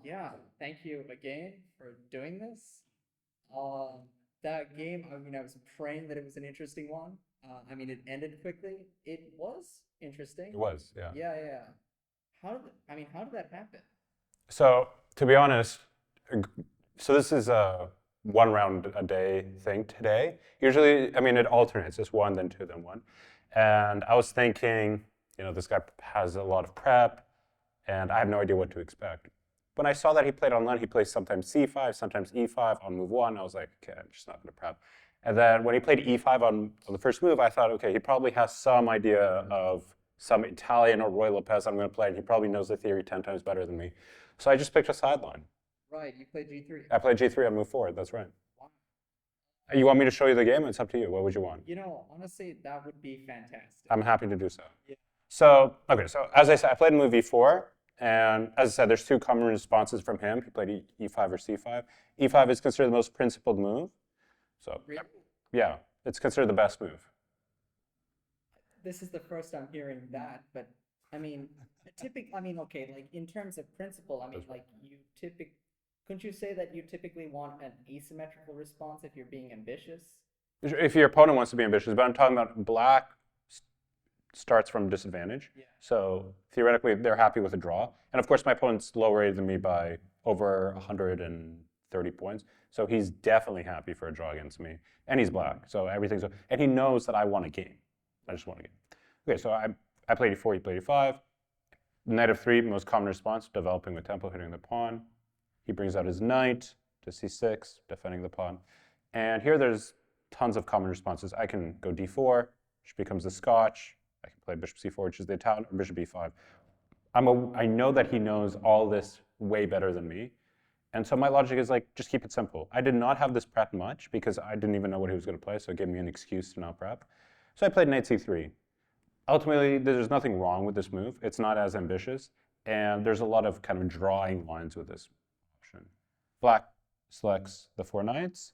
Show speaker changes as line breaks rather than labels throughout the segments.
Yeah, thank you again for doing this. That game, I mean, I was praying that it was an interesting one. I mean, it ended quickly. It was interesting.
It was, yeah.
Yeah, yeah. How did that happen?
So to be honest, so this is a 1 round a day thing today. Usually, I mean, it alternates. It's one, then two, then one. And I was thinking, this guy has a lot of prep, and I have no idea what to expect. When I saw that he played online, he plays sometimes c5, sometimes e5 on move one. I was like, okay, I'm just not going to prep. And then when he played e5 on the first move, I thought, okay, he probably has some idea of some Italian or Roy Lopez I'm going to play, and he probably knows the theory 10 times better than me. So I just picked a sideline.
Right, you played g3.
I played g3 on move forward, that's right.
Wow.
You want me to show you the game? It's up to you. What would you want?
Honestly, that would be fantastic.
I'm happy to do so.
Yeah.
So as I said, I played move e4. And as I said, there's two common responses from him. He played e5 or c5. e5 is considered the most principled move. So
really?
Yeah, it's considered the best move.
This is the first I'm hearing that, but I mean, okay, like in terms of principle, I mean, like couldn't you say that you typically want an asymmetrical response if you're being ambitious?
If your opponent wants to be ambitious, but I'm talking about black starts from disadvantage.
Yeah.
So theoretically, they're happy with a draw. And of course, my opponent's lower rated than me by over 130 points. So he's definitely happy for a draw against me. And he's black, so everything's... And he knows that I want a game. I just want a game. Okay, so I played e4, he played e5. Knight f3, most common response, developing the tempo, hitting the pawn. He brings out his knight to c6, defending the pawn. And here there's tons of common responses. I can go d4, which becomes the Scotch. I can play bishop c4, which is the Italian, or bishop e5. I know that he knows all this way better than me. And so my logic is like, just keep it simple. I did not have this prep much because I didn't even know what he was going to play, so it gave me an excuse to not prep. So I played knight c3. Ultimately, there's nothing wrong with this move. It's not as ambitious, and there's a lot of kind of drawing lines with this option. Black selects the 4 knights,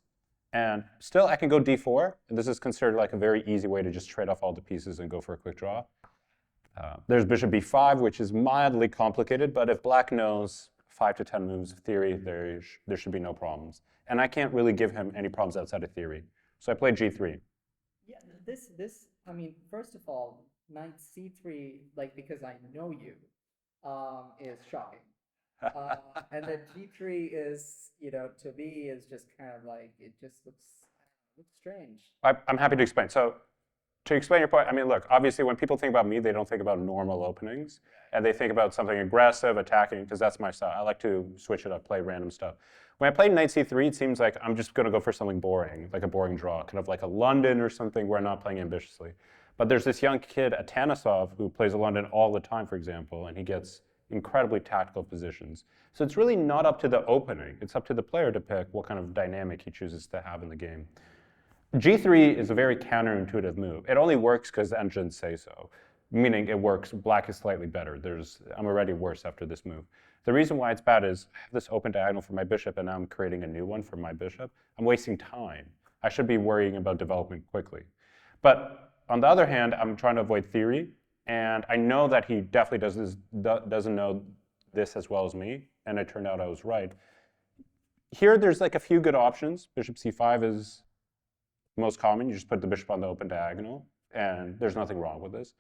and still I can go d4, and this is considered like a very easy way to just trade off all the pieces and go for a quick draw. There's bishop b5, which is mildly complicated, but if black knows 5 to 10 moves of theory, there should be no problems. And I can't really give him any problems outside of theory. So I played g3.
Yeah, I mean, first of all, knight c3, like, because I know you, is shocking. And then g3 is, to me, is just kind of like, it just looks strange.
I'm happy to explain. So to explain your point, I mean, look, obviously when people think about me, they don't think about normal openings. And they think about something aggressive, attacking, because that's my style. I like to switch it up, play random stuff. When I play knight c3, it seems like I'm just going to go for something boring, like a boring draw, kind of like a London or something where I'm not playing ambitiously. But there's this young kid, Atanesov, who plays a London all the time, for example, and he gets incredibly tactical positions. So it's really not up to the opening. It's up to the player to pick what kind of dynamic he chooses to have in the game. g3 is a very counterintuitive move. It only works because the engines say so, meaning it works, black is slightly better. I'm already worse after this move. The reason why it's bad is I have this open diagonal for my bishop, and now I'm creating a new one for my bishop. I'm wasting time. I should be worrying about development quickly. But on the other hand, I'm trying to avoid theory, and I know that he definitely doesn't know this as well as me, and it turned out I was right. Here, there's like a few good options. Bishop c5 is most common. You just put the bishop on the open diagonal, and there's nothing wrong with this.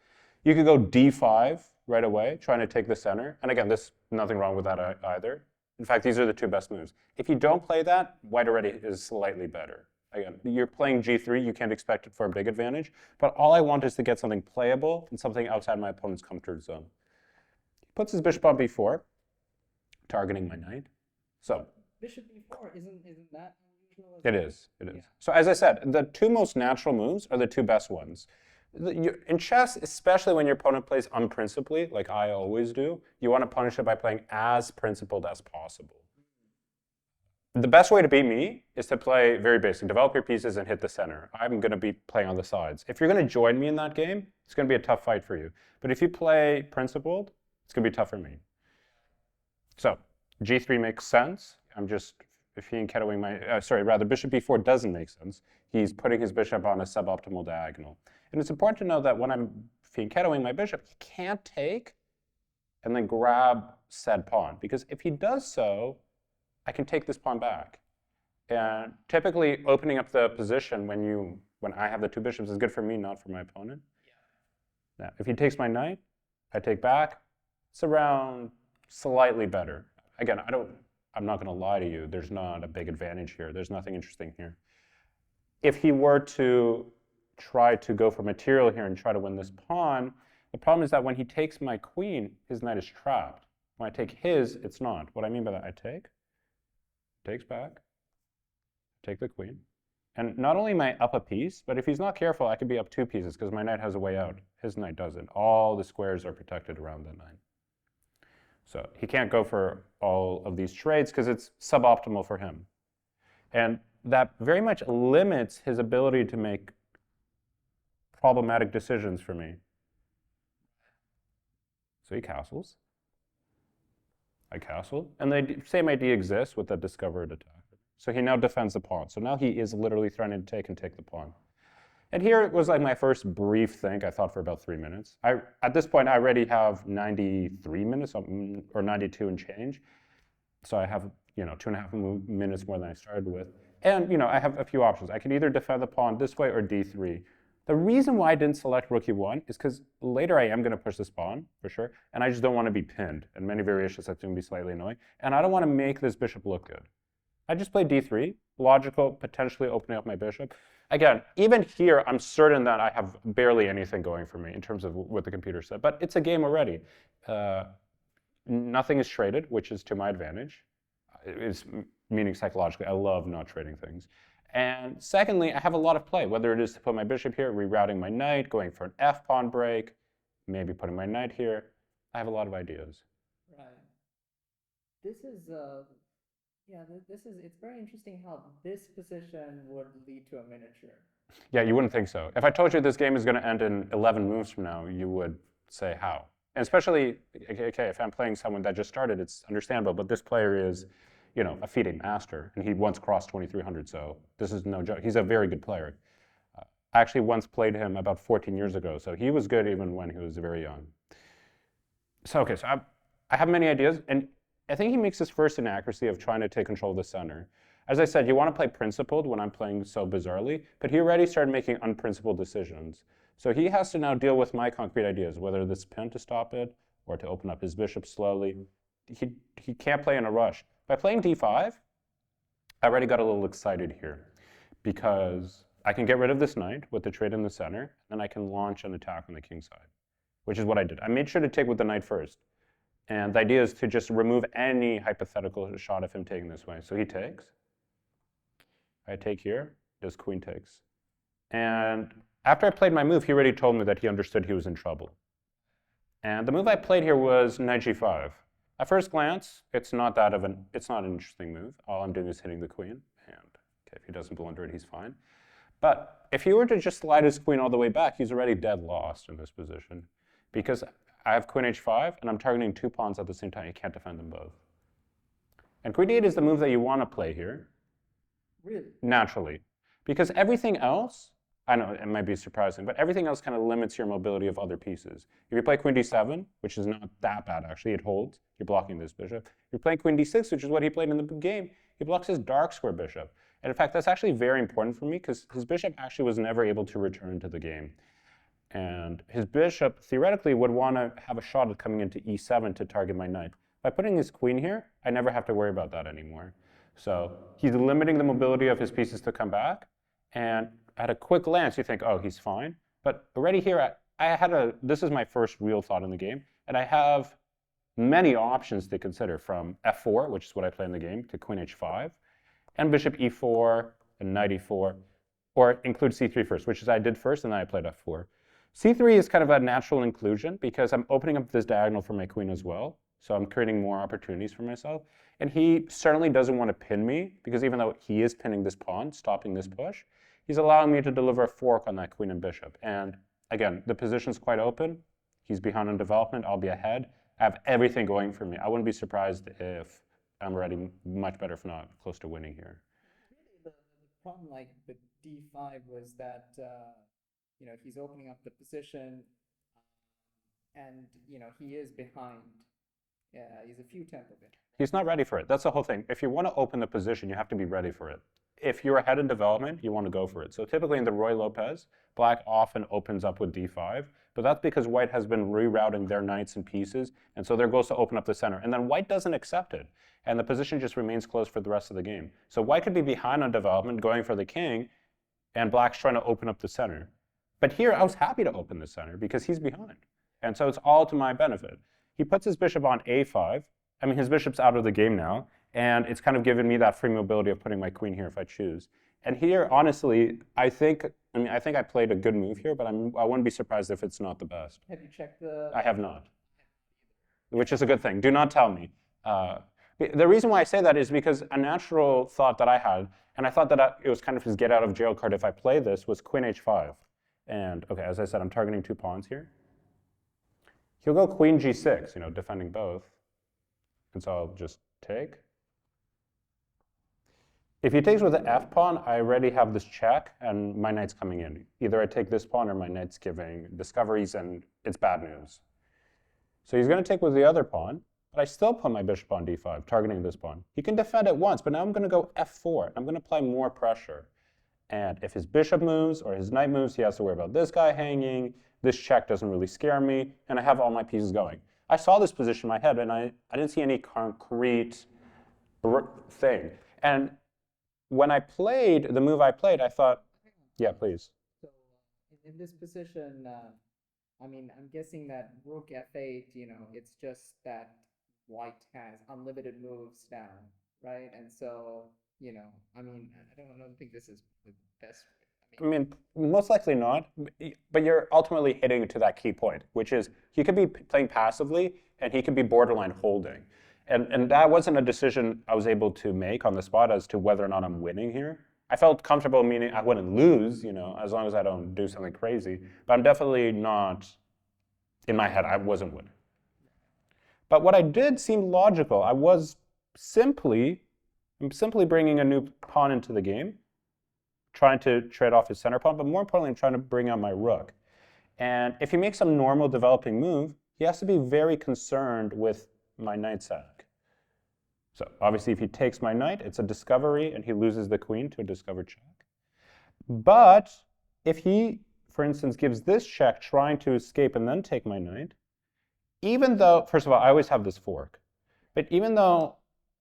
You could go d5 right away, trying to take the center. And again, there's nothing wrong with that either. In fact, these are the two best moves. If you don't play that, white already is slightly better. Again, you're playing g3, you can't expect it for a big advantage. But all I want is to get something playable and something outside my opponent's comfort zone. He puts his bishop on b4, targeting my knight. So
bishop b4, isn't that unusual?
It is.
Yeah.
So as I said, the two most natural moves are the two best ones. In chess, especially when your opponent plays unprincipledly, like I always do, you want to punish it by playing as principled as possible. The best way to beat me is to play very basic, develop your pieces and hit the center. I'm going to be playing on the sides. If you're going to join me in that game, it's going to be a tough fight for you. But if you play principled, it's going to be tough for me. So g3 makes sense. I'm just fianchettoing my, bishop b4 doesn't make sense. He's putting his bishop on a suboptimal diagonal. And it's important to know that when I'm fianchettoing my bishop, he can't take and then grab said pawn. Because if he does so, I can take this pawn back. And typically, opening up the position when I have the two bishops is good for me, not for my opponent. Yeah. Now, if he takes my knight, I take back. It's around slightly better. Again, I'm not going to lie to you. There's not a big advantage here. There's nothing interesting here. If he were to try to go for material here and try to win this pawn, the problem is that when he takes my queen, his knight is trapped. When I take his, it's not. What I mean by that, I take, takes back, take the queen. And not only am I up a piece, but if he's not careful, I could be up 2 pieces because my knight has a way out. His knight doesn't. All the squares are protected around the knight. So he can't go for all of these trades because it's suboptimal for him. And that very much limits his ability to make problematic decisions for me. So he castles. I castle. And the same idea exists with the discovered attack. So he now defends the pawn. So now he is literally threatening to take the pawn. And here it was like my first brief think. I thought for about 3 minutes. At this point, I already have 93 minutes or 92 and change. So I have 2.5 minutes more than I started with. And I have a few options. I can either defend the pawn this way or d3. The reason why I didn't select rook e1 is because later I am going to push this pawn, for sure, and I just don't want to be pinned. And many variations that's going to be slightly annoying. And I don't want to make this bishop look good. I just played d3, logical, potentially opening up my bishop. Again, even here, I'm certain that I have barely anything going for me in terms of what the computer said. But it's a game already. Nothing is traded, which is to my advantage. It's meaning psychologically, I love not trading things. And secondly, I have a lot of play, whether it is to put my bishop here, rerouting my knight, going for an f-pawn break, maybe putting my knight here. I have a lot of ideas.
Right. This is, it's very interesting how this position would lead to a miniature.
Yeah, you wouldn't think so. If I told you this game is going to end in 11 moves from now, you would say how. And especially, okay, if I'm playing someone that just started, it's understandable, but this player is, a FIDE Master, and he once crossed 2,300, so this is no joke. He's a very good player. I actually once played him about 14 years ago, so he was good even when he was very young. So, okay, so I have many ideas, and I think he makes his first inaccuracy of trying to take control of the center. As I said, you want to play principled when I'm playing so bizarrely, but he already started making unprincipled decisions. So he has to now deal with my concrete ideas, whether this pin to stop it or to open up his bishop slowly. He can't play in a rush. By playing d5, I already got a little excited here because I can get rid of this knight with the trade in the center, and I can launch an attack on the king side, which is what I did. I made sure to take with the knight first. And the idea is to just remove any hypothetical shot of him taking this way. So he takes. I take here. This queen takes. And after I played my move, he already told me that he understood he was in trouble. And the move I played here was knight g5. At first glance, it's not an interesting move. All I'm doing is hitting the queen. And okay, if he doesn't blunder it, he's fine. But if he were to just slide his queen all the way back, he's already dead lost in this position. Because I have queen h5, and I'm targeting 2 pawns at the same time. You can't defend them both. And queen d8 is the move that you want to play here.
Really?
Naturally. Because everything else, I know it might be surprising, but everything else kind of limits your mobility of other pieces. If you play queen d7, which is not that bad actually, it holds. You're blocking this bishop. You're playing queen d6, which is what he played in the game. He blocks his dark square bishop. And in fact, that's actually very important for me because his bishop actually was never able to return to the game. And his bishop, theoretically, would want to have a shot at coming into e7 to target my knight. By putting his queen here, I never have to worry about that anymore. So he's limiting the mobility of his pieces to come back. And at a quick glance, you think, oh, he's fine. But already here, this is my first real thought in the game. And I have many options to consider, from f4, which is what I play in the game, to queen h5, and bishop e4, and knight e4, or include c3 first, which is I did first, and then I played f4. c3 is kind of a natural inclusion because I'm opening up this diagonal for my queen as well. So I'm creating more opportunities for myself. And he certainly doesn't want to pin me because even though he is pinning this pawn, stopping this push, he's allowing me to deliver a fork on that queen and bishop. And again, the position's quite open. He's behind on development. I'll be ahead. I have everything going for me. I wouldn't be surprised if I'm already much better, if not close to winning here.
Really, the problem with d5 was that he's opening up the position, and he is behind Yeah, he's a few tempo bit.
He's not ready for it. That's the whole thing. If you want to open the position, you have to be ready for it. If you're ahead in development, you want to go for it. So typically in the Roy Lopez, black often opens up with d5, but that's because white has been rerouting their knights and pieces, and so their goal is to open up the center. And then white doesn't accept it, and the position just remains closed for the rest of the game. So white could be behind on development, going for the king, and black's trying to open up the center. But here, I was happy to open the center because he's behind. And so it's all to my benefit. He puts his bishop on a5. I mean, his bishop's out of the game now, and it's kind of given me that free mobility of putting my queen here if I choose. And here, honestly, I think I played a good move here, but I wouldn't be surprised if it's not the best.
Have you checked the...
I have not, which is a good thing. Do not tell me. The reason why I say that is because a natural thought that I had, and I thought that it was kind of his get out of jail card if I play this, was queen h5. And okay, as I said, I'm targeting 2 pawns here. He'll go queen g6, defending both. And so I'll just take. If he takes with the f pawn, I already have this check, and my knight's coming in. Either I take this pawn or my knight's giving discoveries, and it's bad news. So he's going to take with the other pawn, but I still put my bishop on d5, targeting this pawn. He can defend it once, but now I'm going to go f4. I'm going to apply more pressure. And if his bishop moves or his knight moves, he has to worry about this guy hanging. This check doesn't really scare me, and I have all my pieces going. I saw this position in my head, and I didn't see any concrete thing. And when I played the move I played, I thought, yeah, please.
So in this position, I'm guessing that rook f8, it's just that white has unlimited moves now, right? And so, I don't think this is the best.
Most likely not, but you're ultimately hitting to that key point, which is he could be playing passively and he could be borderline holding. And that wasn't a decision I was able to make on the spot as to whether or not I'm winning here. I felt comfortable, meaning I wouldn't lose, as long as I don't do something crazy. But I'm definitely not, in my head, I wasn't winning. But what I did seemed logical. I'm simply bringing a new pawn into the game, trying to trade off his center pawn, but more importantly, I'm trying to bring out my rook. And if he makes some normal developing move, he has to be very concerned with my knight sack. So obviously, if he takes my knight, it's a discovery, and he loses the queen to a discovered check. But if he, for instance, gives this check, trying to escape and then take my knight, even though, first of all, I always have this fork, but even though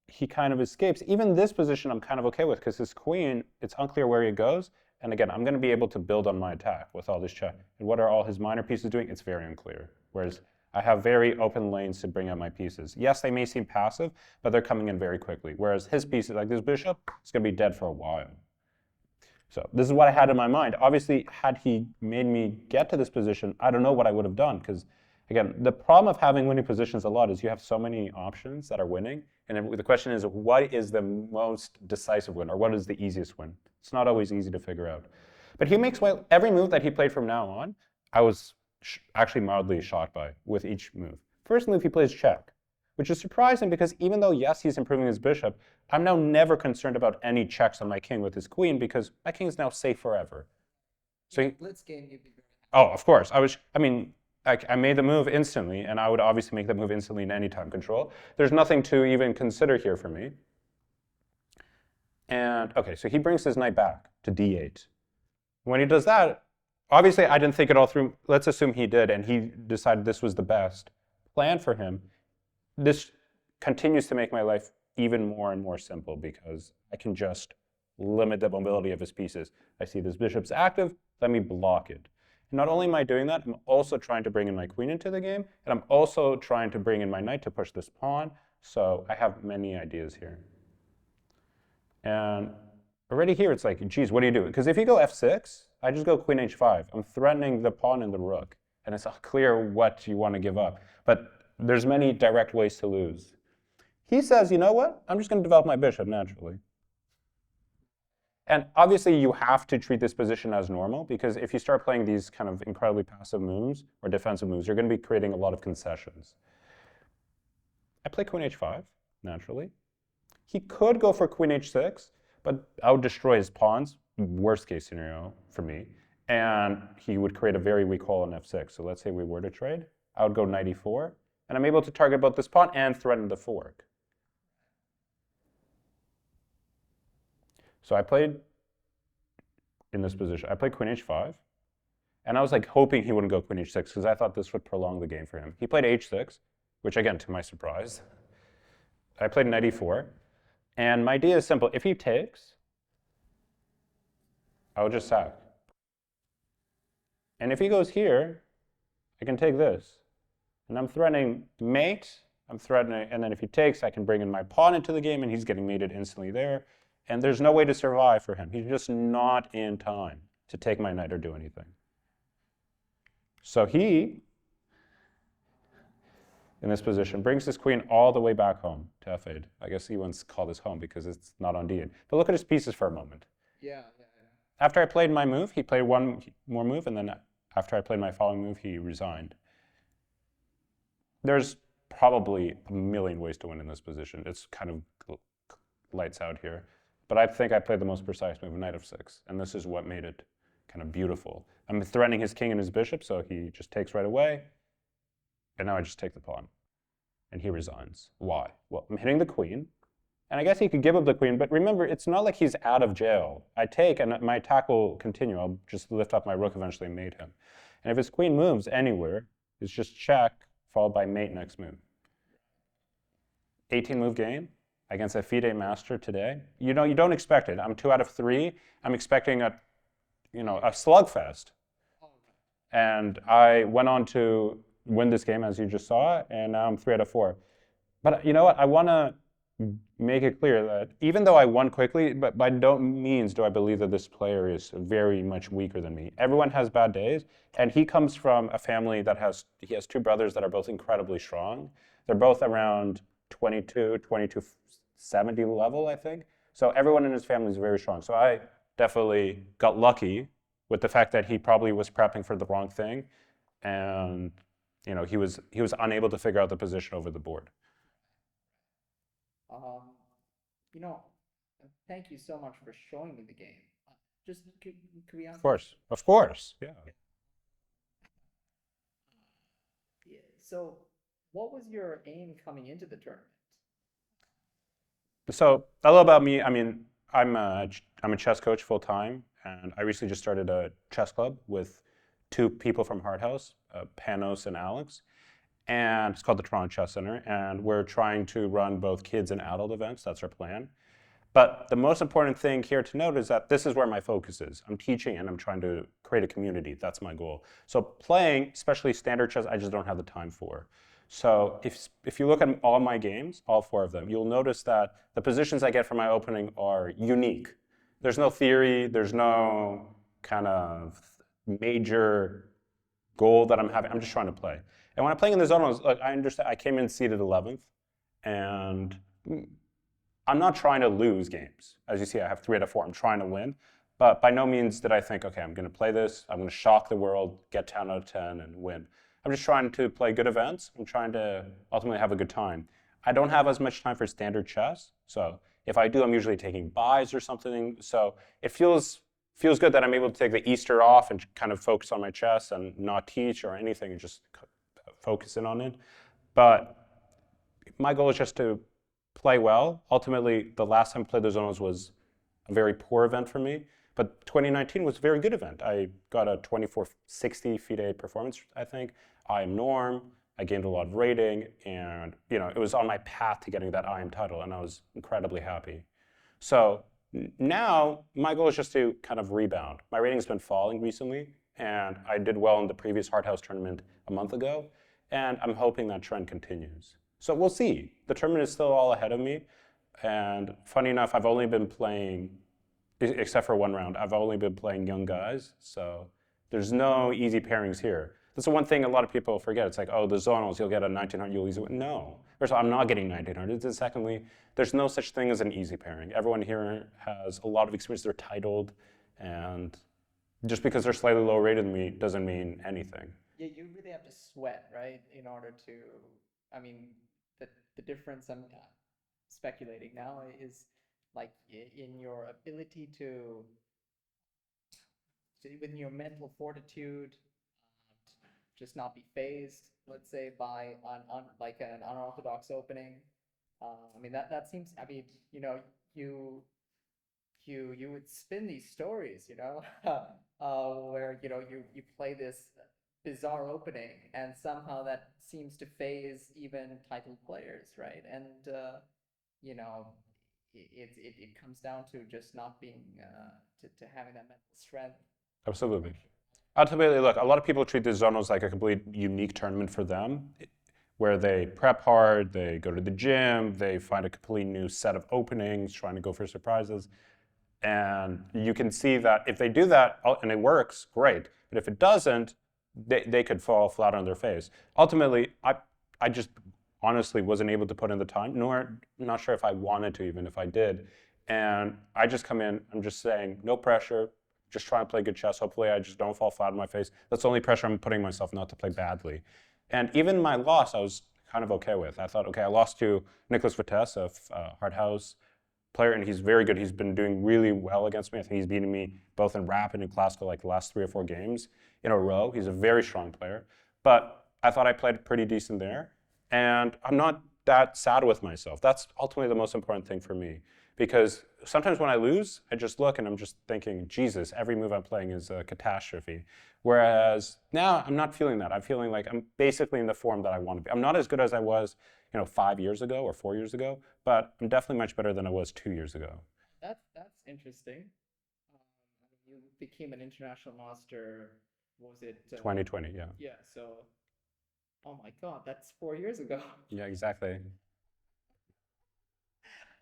he kind of escapes, even this position I'm kind of okay with, because his queen, it's unclear where he goes, and again, I'm going to be able to build on my attack with all this check. And what are all his minor pieces doing? It's very unclear. Whereas I have very open lanes to bring out my pieces. Yes, they may seem passive, but they're coming in very quickly. Whereas his pieces, like this bishop, is going to be dead for a while. So this is what I had in my mind. Obviously, had he made me get to this position, I don't know what I would have done, because again, the problem of having winning positions a lot is you have so many options that are winning, and the question is, what is the most decisive win, or what is the easiest win? It's not always easy to figure out. But he makes every move that he played from now on, I was actually mildly shocked by with each move. First move, he plays check, which is surprising because even though, yes, he's improving his bishop, I'm now never concerned about any checks on my king with his queen because my king is now safe forever. So
blitz game, you'd be very happy.
Oh, of course. I made the move instantly, and I would obviously make the move instantly in any time control. There's nothing to even consider here for me. And okay, so he brings his knight back to d8. When he does that, obviously I didn't think it all through. Let's assume he did, and he decided this was the best plan for him. This continues to make my life even more and more simple because I can just limit the mobility of his pieces. I see this bishop's active, let me block it. And not only am I doing that, I'm also trying to bring in my queen into the game, and I'm also trying to bring in my knight to push this pawn. So I have many ideas here. And already here, it's like, geez, what do you do? Because if you go f6, I just go queen h5. I'm threatening the pawn and the rook, and it's unclear what you want to give up. But there's many direct ways to lose. He says, you know what? I'm just going to develop my bishop naturally. And obviously, you have to treat this position as normal, because if you start playing these kind of incredibly passive moves or defensive moves, you're going to be creating a lot of concessions. I play queen h5, naturally. He could go for queen h6, but I would destroy his pawns, worst case scenario for me, and he would create a very weak hole on f6. So let's say we were to trade. I would go knight e4, And I'm able to target both this pawn and threaten the fork. So I played in this position. I played queen h5. And I was like hoping he wouldn't go queen h6 because I thought this would prolong the game for him. He played h6, which again, to my surprise. I played knight e4. And my idea is simple. If he takes, I will just sack. And if he goes here, I can take this. And I'm threatening mate. I'm threatening, and then if he takes, I can bring in my pawn into the game, and he's getting mated instantly there. And there's no way to survive for him. He's just not in time to take my knight or do anything. So he, in this position, brings his queen all the way back home to f8. I guess he wants to call this home because it's not on d8. But look at his pieces for a moment.
Yeah.
After I played my move, he played one more move, and then after I played my following move, he resigned. There's probably a million ways to win in this position. It's kind of lights out here. But I think I played the most precise move, knight f6, and this is what made it kind of beautiful. I'm threatening his king and his bishop, so he just takes right away, and now I just take the pawn, and he resigns. Why? Well, I'm hitting the queen, and I guess he could give up the queen, but remember, it's not like he's out of jail. I take, and my attack will continue. I'll just lift up my rook eventually and mate him. And if his queen moves anywhere, it's just check, followed by mate next move. 18-move game against a FIDE Master today. You know, you don't expect it. I'm 2 out of 3. I'm expecting a slugfest. And I went on to win this game, as you just saw, and now I'm 3 out of 4. But you know what? I want to make it clear that even though I won quickly, but by no means do I believe that this player is very much weaker than me. Everyone has bad days, and he comes from a family that has 2 brothers that are both incredibly strong. They're both around 2270 level, I think. So everyone in his family is very strong. So I definitely got lucky with the fact that he probably was prepping for the wrong thing, and he was unable to figure out the position over the board.
Thank you so much for showing me the game. Just could we ask?
Of course, yeah.
So, what was your aim coming into the tournament?
So a little about me. I mean, I'm a chess coach full time, and I recently just started a chess club with 2 people from Hart House, Panos and Alex. And it's called the Toronto Chess Center, and we're trying to run both kids and adult events. That's our plan. But the most important thing here to note is that this is where my focus is. I'm teaching and I'm trying to create a community. That's my goal. So playing, especially standard chess, I just don't have the time for. So if you look at all my games, all 4 of them, you'll notice that the positions I get for my opening are unique. There's no theory. There's no kind of major goal that I'm having. I'm just trying to play. And when I'm playing in the Zonals, look, I understand I came in seeded 11th, and I'm not trying to lose games. As you see, I have 3 out of 4. I'm trying to win. But by no means did I think, okay, I'm going to play this. I'm going to shock the world, get 10 out of 10, and win. I'm just trying to play good events. I'm trying to ultimately have a good time. I don't have as much time for standard chess. So if I do, I'm usually taking buys or something. So it feels good that I'm able to take the Easter off and kind of focus on my chess and not teach or anything and just focus in on it. But my goal is just to play well. Ultimately, the last time I played the Zonals was a very poor event for me, but 2019 was a very good event. I got a 2460 FIDE performance, I think. IM norm, I gained a lot of rating, and it was on my path to getting that IM title, and I was incredibly happy. So now my goal is just to kind of rebound. My rating's been falling recently, and I did well in the previous Hart House tournament a month ago, and I'm hoping that trend continues. So we'll see. The tournament is still all ahead of me, and funny enough, I've only been playing, except for 1 round, I've only been playing young guys, so there's no easy pairings here. That's the one thing a lot of people forget. It's like, oh, the Zonals, you'll get a 1900, you'll easily win. No. First of all, I'm not getting 1900. And secondly, there's no such thing as an easy pairing. Everyone here has a lot of experience. They're titled, and just because they're slightly lower rated than me doesn't mean anything.
Yeah, you really have to sweat, right, in order to, the difference I'm speculating now is like in your ability in your mental fortitude, just not be phased, let's say, by like an unorthodox opening. I mean, that seems, I mean, you would spin these stories, where, you play this bizarre opening and somehow that seems to phase even titled players, right? And, it comes down to just not being, to having that mental strength.
Absolutely. Ultimately, look, a lot of people treat the Zonals like a complete unique tournament for them, where they prep hard, they go to the gym, they find a complete new set of openings, trying to go for surprises. And you can see that if they do that and it works, great. But if it doesn't, they could fall flat on their face. Ultimately, I just honestly wasn't able to put in the time, nor not sure if I wanted to, even if I did. And I just come in, I'm just saying, no pressure, just try and play good chess. Hopefully I just don't fall flat on my face. That's the only pressure I'm putting myself, not to play badly. And even my loss, I was kind of okay with. I thought, okay, I lost to Nicholas Vitesse of Hart House player, and he's very good. He's been doing really well against me. I think he's beaten me both in rapid and classical like the last 3 or 4 games in a row. He's a very strong player. But I thought I played pretty decent there. And I'm not that sad with myself. That's ultimately the most important thing for me. Because sometimes when I lose, I just look and I'm just thinking, Jesus, every move I'm playing is a catastrophe. Whereas now I'm not feeling that. I'm feeling like I'm basically in the form that I want to be. I'm not as good as I was 5 years ago or 4 years ago, but I'm definitely much better than I was 2 years ago.
That's interesting. You became an international master, what was it?
2020, yeah.
Yeah, so, oh my God, that's 4 years ago.
Yeah, exactly.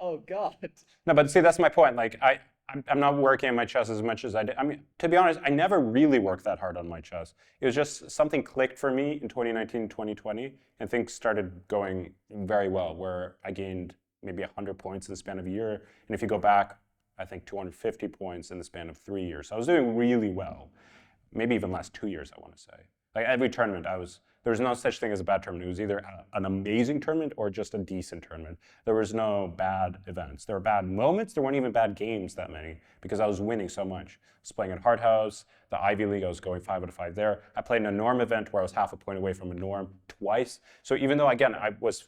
Oh God.
No, but see, that's my point. Like, I'm not working on my chess as much as I did. I mean, to be honest, I never really worked that hard on my chess. It was just something clicked for me in 2019, 2020, and things started going very well, where I gained maybe 100 points in the span of a year. And if you go back, I think 250 points in the span of 3 years. So I was doing really well. Maybe even last 2 years, I want to say. Like every tournament, there was no such thing as a bad tournament. It was either an amazing tournament or just a decent tournament. There was no bad events. There were bad moments. There weren't even bad games, that many, because I was winning so much. I was playing at Hart House, the Ivy League. I was going 5 out of 5 there. I played in a norm event where I was half a point away from a norm twice. So even though, again, I was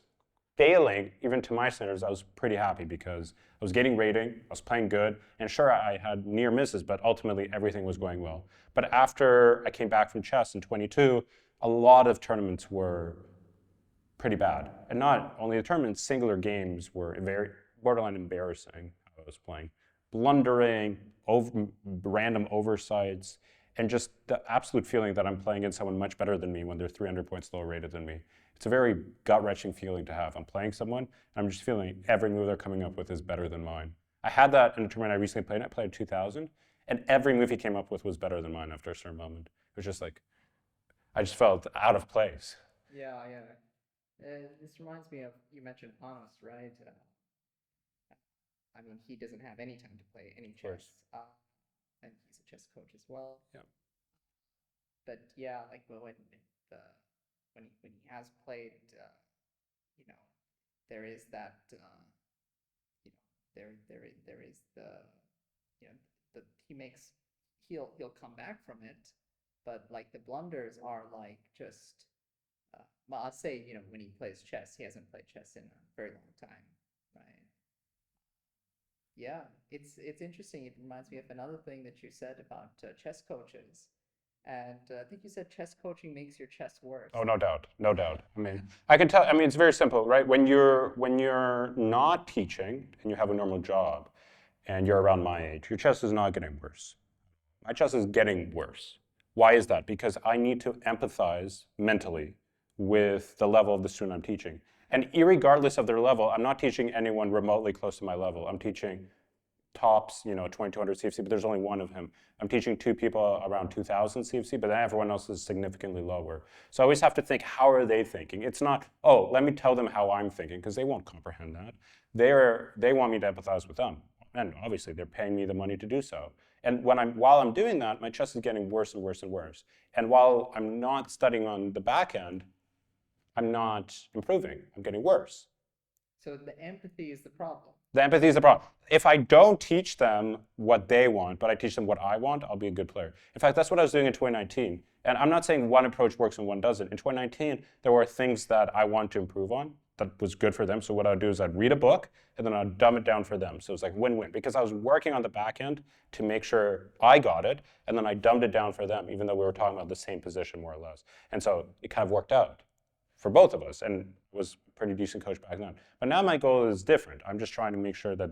failing, even to my standards, I was pretty happy because I was getting rating, I was playing good, and sure, I had near misses, but ultimately everything was going well. But after I came back from chess in 22, a lot of tournaments were pretty bad. And not only the tournaments, singular games were very borderline embarrassing how I was playing. Blundering, random oversights, and just the absolute feeling that I'm playing against someone much better than me when they're 300 points lower rated than me. It's a very gut-wrenching feeling to have. I'm playing someone, and I'm just feeling every move they're coming up with is better than mine. I had that in a tournament I recently played. I played 2000, and every move he came up with was better than mine after a certain moment. It was just like, I just felt out of place.
Yeah. This reminds me of, you mentioned Panos, right? I mean, he doesn't have any time to play any chess. And he's a chess coach as well.
Yeah.
But yeah, like when he has played, there is that, there is he'll come back from it, but like the blunders are like just, well, I'll say, when he plays chess, he hasn't played chess in a very long time, right? Yeah, it's interesting. It reminds me of another thing that you said about chess coaches. And I think you said chess coaching makes your chess worse.
Oh, no doubt, no doubt. I mean, I can tell. I mean, it's very simple, right? When you're not teaching and you have a normal job, and you're around my age, your chess is not getting worse. My chess is getting worse. Why is that? Because I need to empathize mentally with the level of the student I'm teaching, and irregardless of their level, I'm not teaching anyone remotely close to my level. I'm teaching tops, 2200 CFC, but there's only one of him. I'm teaching 2 people around 2000 CFC, but then everyone else is significantly lower. So I always have to think, how are they thinking? It's not, oh, let me tell them how I'm thinking, because they won't comprehend that. They want me to empathize with them. And obviously they're paying me the money to do so. And while I'm doing that, my chess is getting worse and worse and worse. And while I'm not studying on the back end, I'm not improving. I'm getting worse.
So the empathy is the problem.
The empathy is the problem. If I don't teach them what they want, but I teach them what I want, I'll be a good player. In fact, that's what I was doing in 2019. And I'm not saying one approach works and one doesn't. In 2019, there were things that I wanted to improve on that was good for them. So what I'd do is I'd read a book and then I'd dumb it down for them. So it was like win-win because I was working on the back end to make sure I got it. And then I dumbed it down for them, even though we were talking about the same position more or less. And so it kind of worked out for both of us and was a pretty decent coach back then. But now my goal is different. I'm just trying to make sure that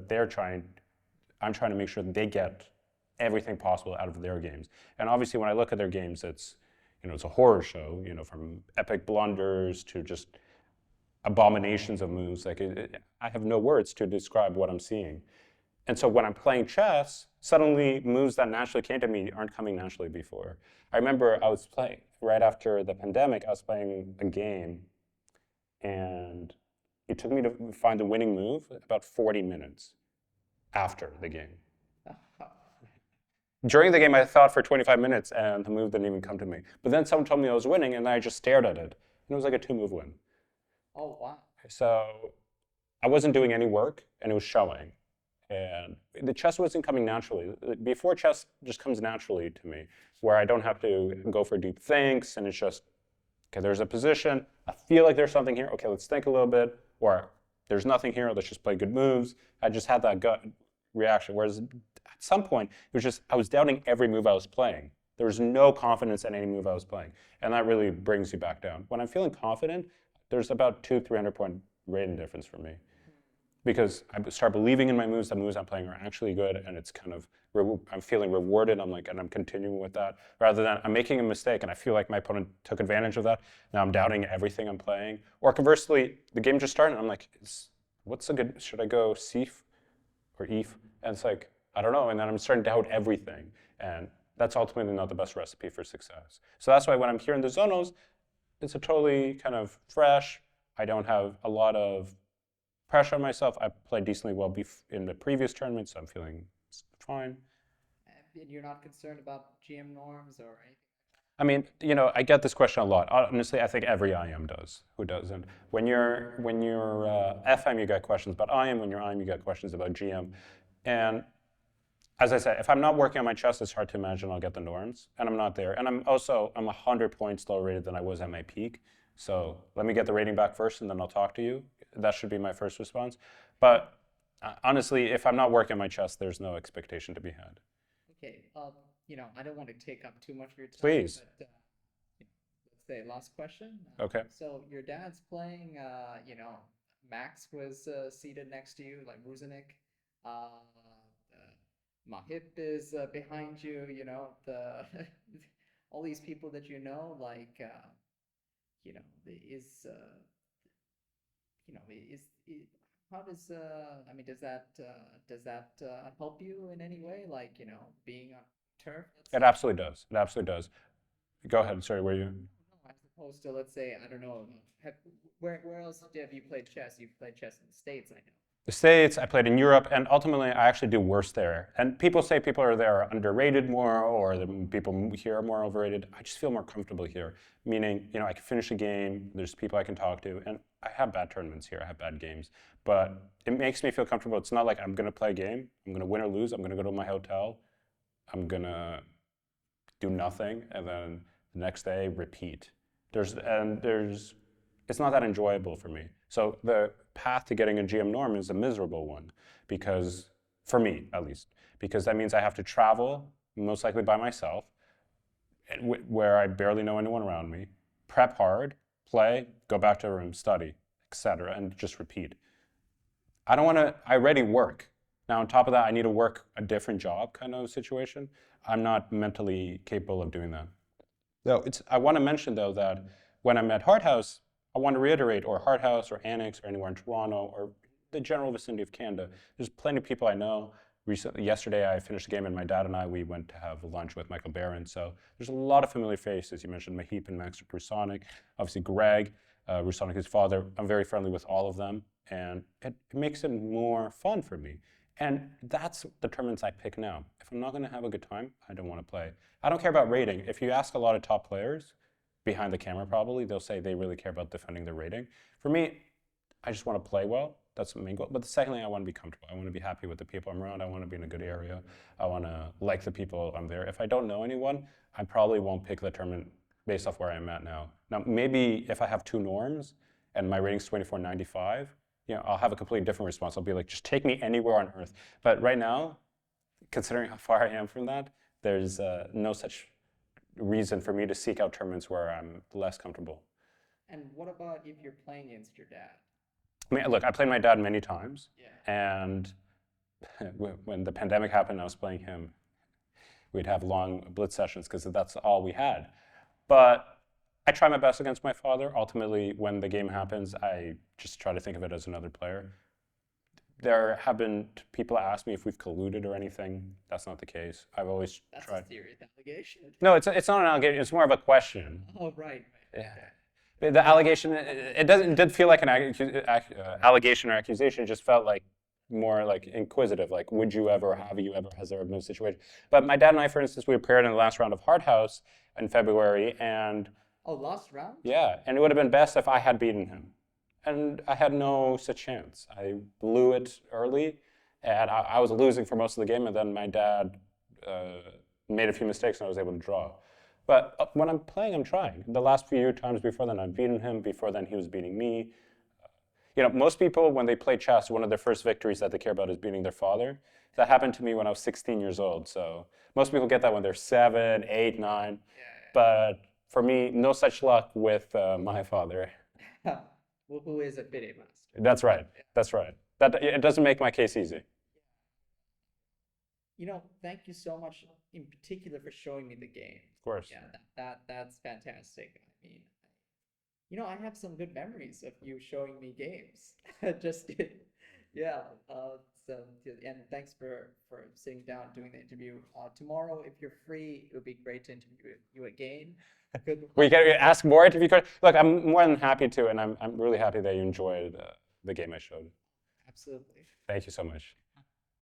I'm trying to make sure that they get everything possible out of their games. And obviously when I look at their games, it's a horror show, from epic blunders to just abominations of moves. Like I have no words to describe what I'm seeing. And so when I'm playing chess, suddenly moves that naturally came to me aren't coming naturally before. I remember I was playing, right after the pandemic, I was playing a game and it took me to find the winning move about 40 minutes after the game. During the game, I thought for 25 minutes and the move didn't even come to me. But then someone told me I was winning and I just stared at it. And it was like a 2-move win.
Oh, wow.
So I wasn't doing any work and it was showing. And the chess wasn't coming naturally. Before, chess just comes naturally to me, where I don't have to go for deep thinks and it's just, okay, there's a position. I feel like there's something here. Okay, let's think a little bit. Or there's nothing here. Let's just play good moves. I just had that gut reaction. Whereas at some point, it was just, I was doubting every move I was playing. There was no confidence in any move I was playing. And that really brings you back down. When I'm feeling confident, there's about 200-300 point rating difference for me. Because I start believing in my moves, the moves I'm playing are actually good, and it's kind of, I'm feeling rewarded, and I'm continuing with that, rather than I'm making a mistake, and I feel like my opponent took advantage of that. Now I'm doubting everything I'm playing. Or conversely, the game just started, and I'm like, what's a good, should I go Cf or Ef? And it's like, I don't know, and then I'm starting to doubt everything, and that's ultimately not the best recipe for success. So that's why when I'm here in the Zonals, it's a totally kind of fresh, I don't have a lot of pressure on myself. I played decently well in the previous tournament, so I'm feeling fine.
And you're not concerned about GM norms or anything?
I mean, I get this question a lot. Honestly, I think every IM does. Who doesn't? When you're FM, you get questions about IM. When you're IM, you get questions about GM. And as I said, if I'm not working on my chess, it's hard to imagine I'll get the norms. And I'm not there. And I'm 100 points lower rated than I was at my peak. So let me get the rating back first, and then I'll talk to you. That should be my first response. But honestly, if I'm not working on my chess, there's no expectation to be had.
Okay, I don't want to take up too much of your time.
Please.
But, let's say last question.
Okay.
So your dad's playing, Max was seated next to you, like Ruzinik. Mahip is behind you, all these people that like, how does does that help you in any way, like being on turf?
It absolutely does. It absolutely does. Go ahead. Sorry, were you?
No, as opposed to, let's say, I don't know, where else have you played chess? You've played chess in the States, I know.
The States, I played in Europe, and ultimately I actually do worse there. And people say people are there underrated more, or the people here are more overrated. I just feel more comfortable here, meaning, I can finish a game, there's people I can talk to, and I have bad tournaments here, I have bad games, but it makes me feel comfortable. It's not like I'm gonna play a game, I'm gonna win or lose, I'm gonna go to my hotel, I'm gonna do nothing, and then the next day, repeat. It's not that enjoyable for me. So the path to getting a GM norm is a miserable one, because, for me at least, because that means I have to travel, most likely by myself, where I barely know anyone around me, prep hard, play, go back to a room, study, etc., and just repeat. I already work. Now on top of that, I need to work a different job kind of situation. I'm not mentally capable of doing that. Though I want to mention though that when I'm at Hart House, I want to reiterate, or Hart House, or Annex, or anywhere in Toronto, or the general vicinity of Canada, there's plenty of people I know. Yesterday, I finished the game, and my dad and I, we went to have lunch with Michael Barron. So there's a lot of familiar faces. You mentioned Mahip and Max Rusonic, obviously Greg, Rusonic, his father. I'm very friendly with all of them, and it makes it more fun for me. And that's the tournaments I pick now. If I'm not going to have a good time, I don't want to play. I don't care about rating. If you ask a lot of top players, behind the camera probably, they'll say they really care about defending their rating. For me, I just want to play well, That's the main goal. But the second thing, I want to be comfortable. I want to be happy with the people I'm around. I want to be in a good area. I want to like the people I'm there. If I don't know anyone, I probably won't pick the tournament based off where I'm at now. Now, maybe if I have 2 norms and my rating's 24.95, I'll have a completely different response. I'll be like, just take me anywhere on earth. But right now, considering how far I am from that, there's no such reason for me to seek out tournaments where I'm less comfortable.
And what about if you're playing against your dad?
I mean, look, I played my dad many times,
Yeah.
and when the pandemic happened, I was playing him. We'd have long blitz sessions because that's all we had. But I try my best against my father. Ultimately, when the game happens, I just try to think of it as another player. There have been people ask me if we've colluded or anything. That's not the case. I've always tried.
That's a serious allegation.
No, it's not an allegation. It's more of a question.
Oh, right.
Yeah. The allegation, it didn't feel like an allegation or accusation. It just felt like more like inquisitive, like would you ever, have you ever, has there been a situation? But my dad and I, for instance, we appeared in the last round of Hart House in February, and
Oh, last round?
yeah, and it would have been best if I had beaten him. And I had no such chance. I blew it early, and I was losing for most of the game, and then my dad made a few mistakes, and I was able to draw. But when I'm playing, I'm trying. The last few times before then, I've beaten him. Before then, he was beating me. Most people, when they play chess, one of their first victories that they care about is beating their father. That happened to me when I was 16 years old. So most people get that when they're 7, 8, 9.
Yeah.
But for me, no such luck with my father.
Who is a FIDE master?
That's right. That's right. It doesn't make my case easy.
Thank you so much in particular for showing me the game.
Of course.
Yeah, that's fantastic. I mean, I have some good memories of you showing me games. Yeah. And thanks for sitting down doing the interview. Tomorrow, if you're free, it would be great to interview you again. Good luck.
We can ask more interview questions. Look, I'm more than happy to, and I'm really happy that you enjoyed the game I showed.
Absolutely.
Thank you so much.